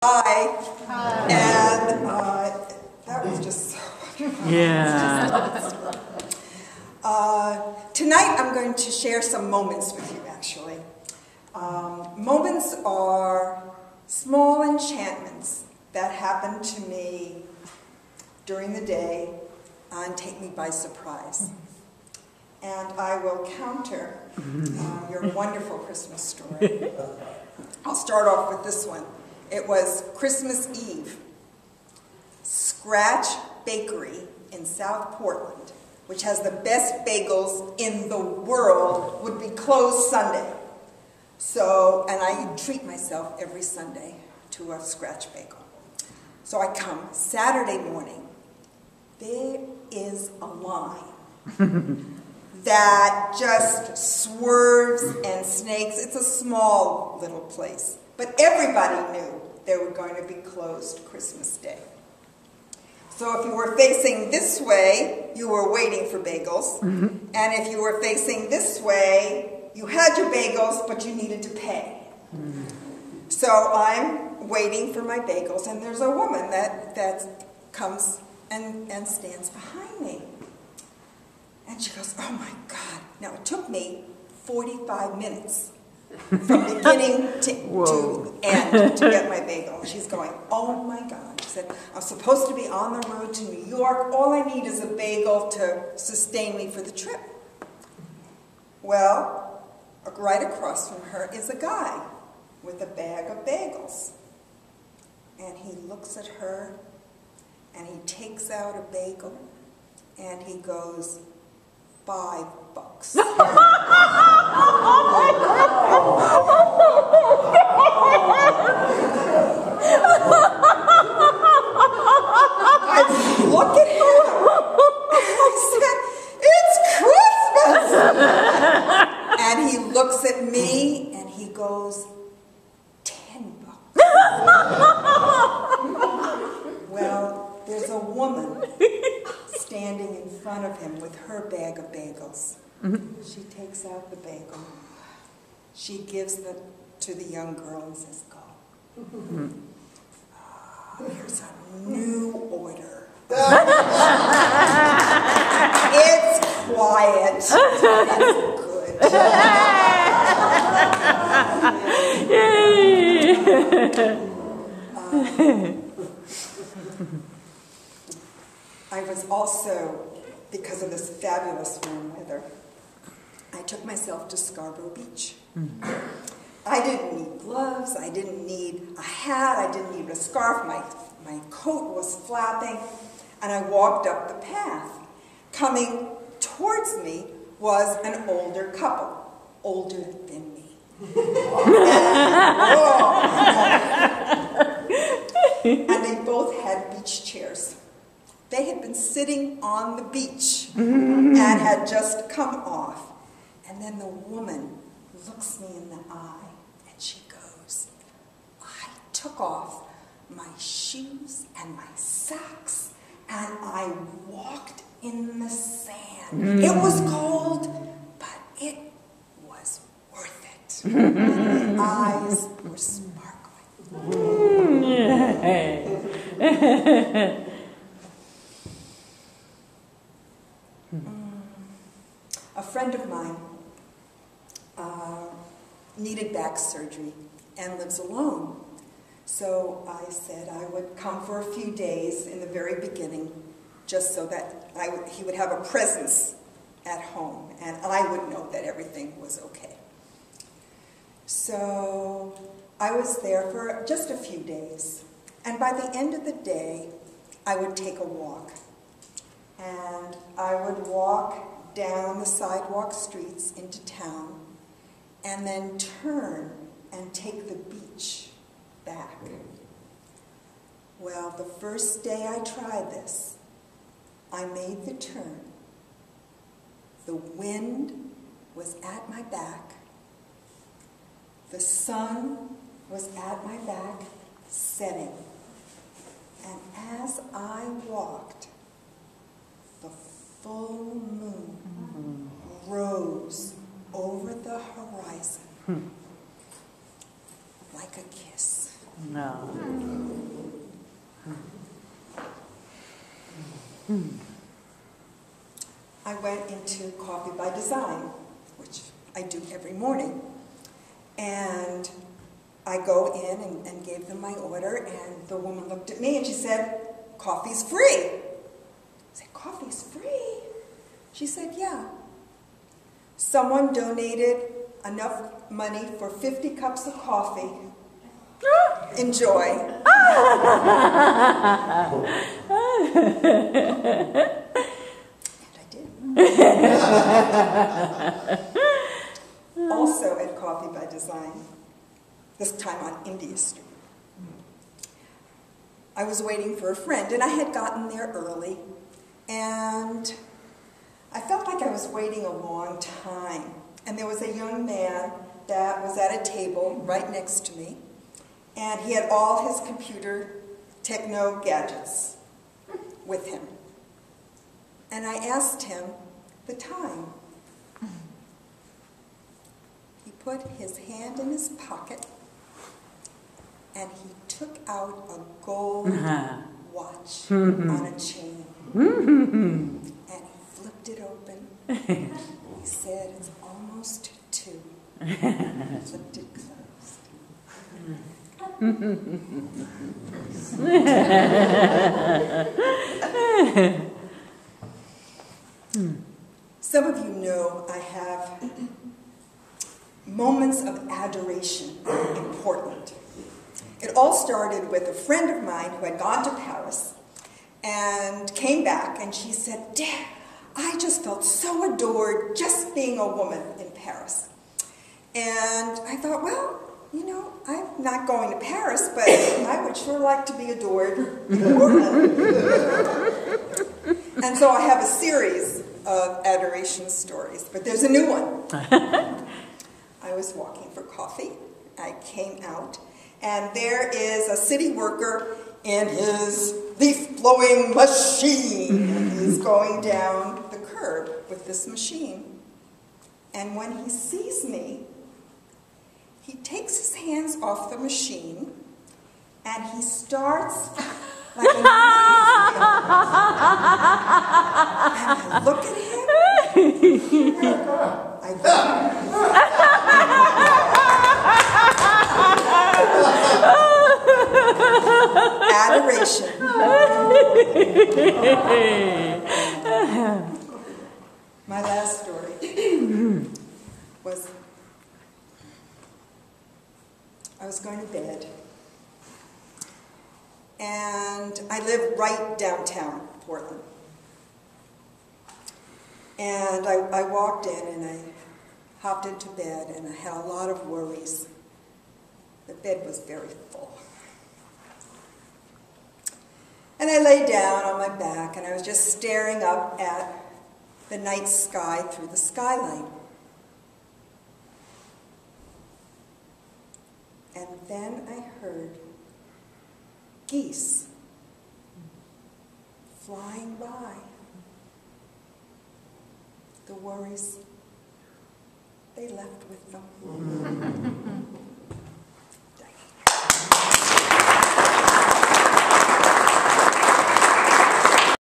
Hi. And that was just so wonderful. Yeah. Tonight I'm going to share some moments with you, actually. Moments are small enchantments that happen to me during the day and take me by surprise. And I will counter your wonderful Christmas story. I'll start off with this one. It was Christmas Eve. Scratch Bakery in South Portland, which has the best bagels in the world, would be closed Sunday. So, and I treat myself every Sunday to a scratch bagel. So I come Saturday morning. There is a line that just swerves and snakes. It's a small little place. But everybody knew they were going to be closed Christmas Day. So if you were facing this way, you were waiting for bagels. And if you were facing this way, you had your bagels, but you needed to pay. So I'm waiting for my bagels, and there's a woman that comes and stands behind me. And she goes, "Oh my God." Now it took me 45 minutes from beginning to end to get my bagel. She's going, "Oh my God." She said, "I'm supposed to be on the road to New York. All I need is a bagel to sustain me for the trip." Well, right across from her is a guy with a bag of bagels. And he looks at her, and he takes out a bagel, and he goes, $5. I look at him, and I said, "It's Christmas!" And he looks at me, and he goes, $10. Well, there's a woman standing in front of him with her bag of bagels. She takes out the bagel. She gives it to the young girl and says, "Go. Here's a new order. It's quiet. It's good." I was also, because of this fabulous warm weather, I took myself to Scarborough Beach. I didn't need gloves, I didn't need a hat, I didn't need a scarf, my coat was flapping, and I walked up the path. Coming towards me was an older couple, older than me. And they both had beach chairs. They had been sitting on the beach and had just come off. And then the woman looks me in the eye and she goes, "I took off my shoes and my socks and I walked in the sand. It was cold, but it was worth it." And my eyes were sparkling. A friend of mine needed back surgery and lives alone. So I said I would come for a few days in the very beginning, just so that he would have a presence at home and I would know that everything was okay. So I was there for just a few days. And by the end of the day, I would take a walk. And I would walk down the sidewalk streets into town and then turn and take the beach back. Well, the first day I tried this, I made the turn. The wind was at my back. The sun was at my back, setting. And as I walked, the full moon rose over the horizon like a kiss. No. I went into Coffee by Design, which I do every morning. And I go in and gave them my order, and the woman looked at me and she said, "Coffee's free." I said, "Coffee's free?" She said, "Yeah. Someone donated enough money for 50 cups of coffee. Enjoy." And I did. Also at Coffee by Design, this time on India Street, I was waiting for a friend, and I had gotten there early, and I felt like I was waiting a long time. And there was a young man that was at a table right next to me, and he had all his computer techno gadgets with him. And I asked him the time. He put his hand in his pocket, and he took out a gold watch on a chain. And he flipped it open. He said, "It's almost 2. Flipped it closed. Some of you know I have moments of adoration in Portland. It all started with a friend of mine who had gone to Paris and came back, and she said, "Dad, I just felt so adored just being a woman in Paris." And I thought, well, you know, I'm not going to Paris, but I would sure like to be adored in Portland. And so I have a series of adoration stories, but there's a new one. I was walking for coffee. I came out, and there is a city worker in his leaf-blowing machine. And he's going down the curb with this machine. And when he sees me, he takes his hands off the machine, and he starts like a and I look at him. I adoration. My last story was I was going to bed, and I live right downtown Portland. And I walked in and I hopped into bed, and I had a lot of worries. The bed was very full. And I lay down on my back, and I was just staring up at the night sky through the skylight. And then I heard geese flying by. The worries, they left with them.